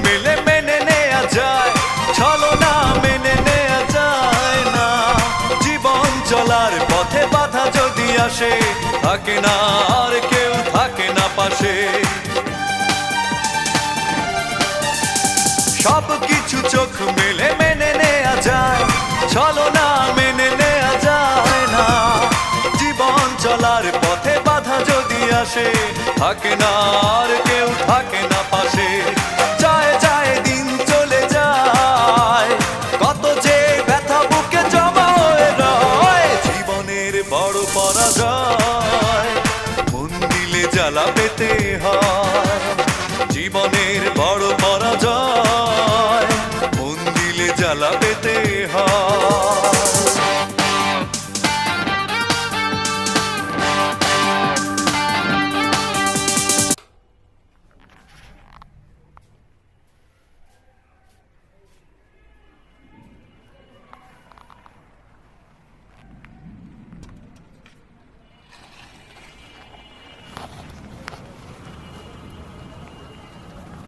মেলে মেনে নেয়া যায়, ছলনা মেনে নেয়া যায় না। জীবন চলার পথে বাধা যদি আসে, থাকে না আর কেউ, থাকে না পাশে। সব কিছু চোখ মেলে মেনে নেয়া যায়, ছলনা মেনে নেয়া যায় না। জীবন চলার পথে বাধা যদি আসে, থাকে না আর কেউ, থাকে না পাশে। যায় যায় দিন চলে যায়, কত যে ব্যথা বুকে জমা হয়ে রয়। জীবনের বড় পরাজয়, মন দিলে জ্বালা পেতে হয়। জীবনের বড়